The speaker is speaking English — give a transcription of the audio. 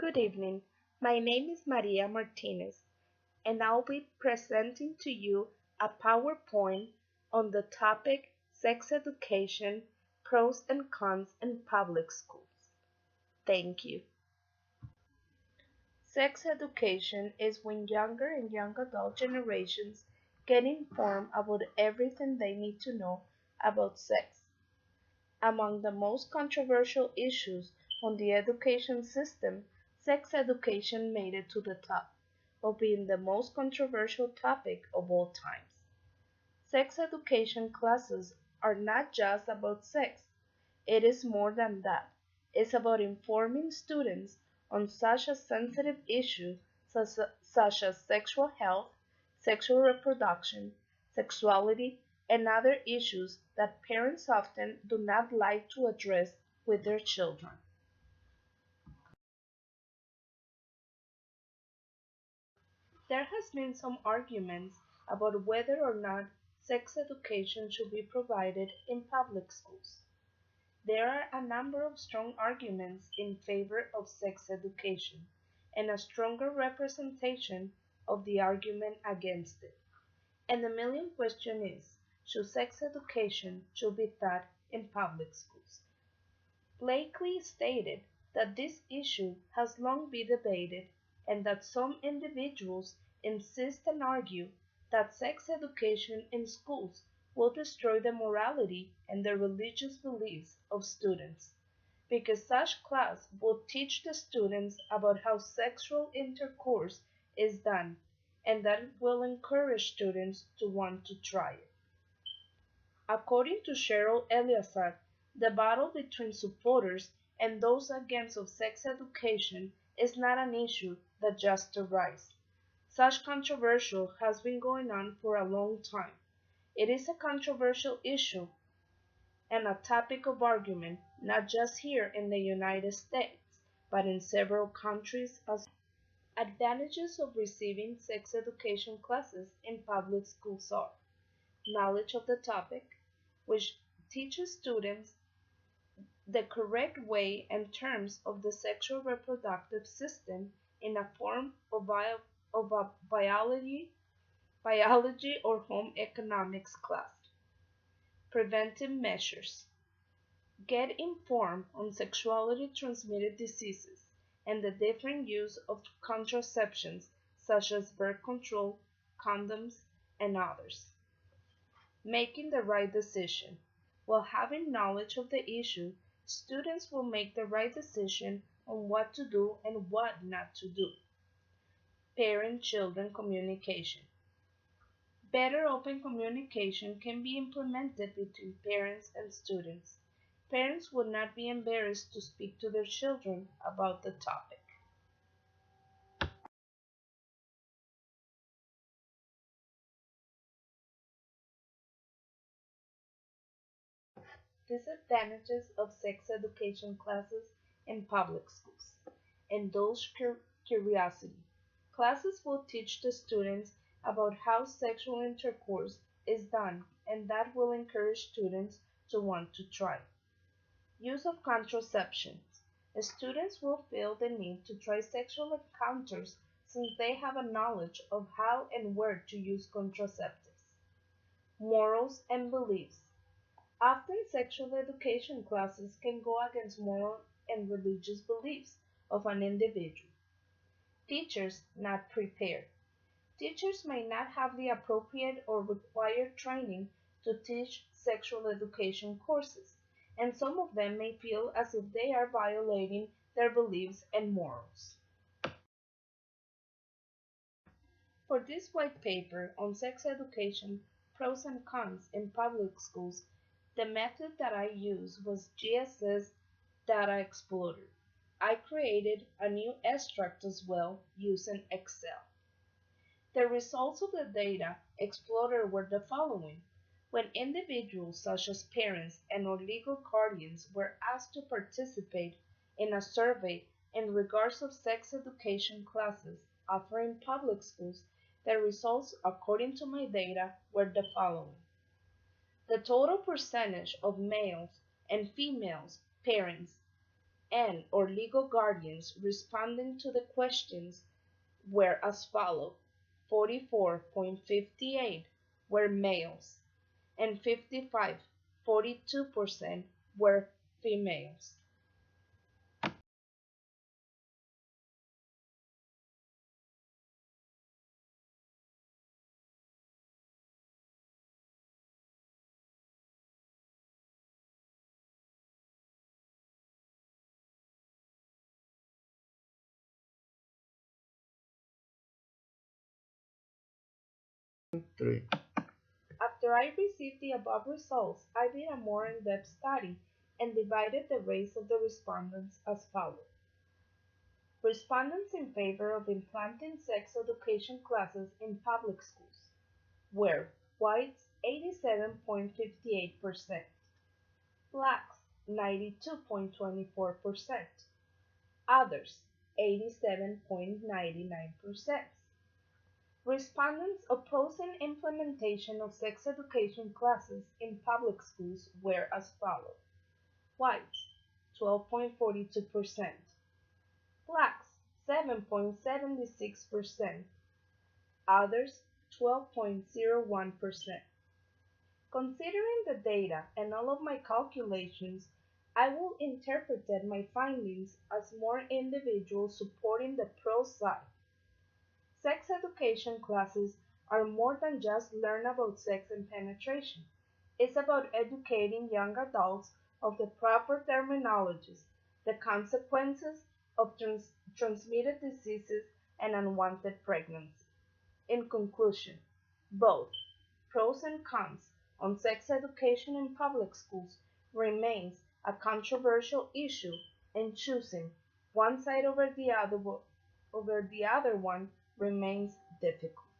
Good evening. My name is Maria Martinez, and I'll be presenting to you a PowerPoint on the topic Sex Education, Pros and Cons in Public Schools. Thank you. Sex education is when younger and young adult generations get informed about everything they need to know about sex. Among the most controversial issues on the education system, sex education made it to the top of being the most controversial topic of all times. Sex education classes are not just about sex, it is more than that. It's about informing students on such a sensitive issue such as sexual health, sexual reproduction, sexuality, and other issues that parents often do not like to address with their children. There has been some arguments about whether or not sex education should be provided in public schools. There are a number of strong arguments in favor of sex education and a stronger representation of the argument against it. And the million question is, should sex education should be taught in public schools? Blakely stated that this issue has long been debated and that some individuals insist and argue that sex education in schools will destroy the morality and the religious beliefs of students, because such class will teach the students about how sexual intercourse is done, and that will encourage students to want to try it. According to Cheryl Eliasat, the battle between supporters and those against of sex education is not an issue that just arises. Such controversy has been going on for a long time. It is a controversial issue and a topic of argument not just here in the United States, but in several countries as well. Advantages of receiving sex education classes in public schools are knowledge of the topic, which teaches students the correct way and terms of the sexual reproductive system in a form of, a biology or home economics class. Preventive measures. Get informed on sexually transmitted diseases and the different use of contraceptions such as birth control, condoms, and others. Making the right decision. While having knowledge of the issue, students will make the right decision on what to do and what not to do. Parent-children communication. Better open communication can be implemented between parents and students. Parents would not be embarrassed to speak to their children about the topic. Disadvantages of sex education classes in public schools. Indulge curiosity. Classes will teach the students about how sexual intercourse is done, and that will encourage students to want to try. Use of contraceptions. Students will feel the need to try sexual encounters since they have a knowledge of how and where to use contraceptives. Morals and beliefs. Often sexual education classes can go against moral and religious beliefs of an individual. Teachers not prepared. Teachers may not have the appropriate or required training to teach sexual education courses, and some of them may feel as if they are violating their beliefs and morals. For this white paper on sex education, pros and cons in public schools, the method that I used was GSS Data Explorer. I created a new extract as well using Excel. The results of the data explorer were the following. When individuals such as parents and or legal guardians were asked to participate in a survey in regards of sex education classes offered in public schools, the results according to my data were the following. The total percentage of males and females parents and or legal guardians responding to the questions were as follow: 44.58 were males, and 55.42% were females. Three. After I received the above results, I did a more in-depth study and divided the race of the respondents as follows. Respondents in favor of implanting sex education classes in public schools were whites 87.58%, blacks 92.24%, others 87.99%. Respondents opposing implementation of sex education classes in public schools were as follows: whites 12.42%, blacks 7.76%, others 12.01%. Considering the data and all of my calculations, I will interpret my findings as more individuals supporting the pro side. Sex education classes are more than just learn about sex and penetration. It's about educating young adults of the proper terminologies, the consequences of transmitted diseases and unwanted pregnancy. In conclusion, both pros and cons on sex education in public schools remains a controversial issue, and choosing one side over the other one remains difficult.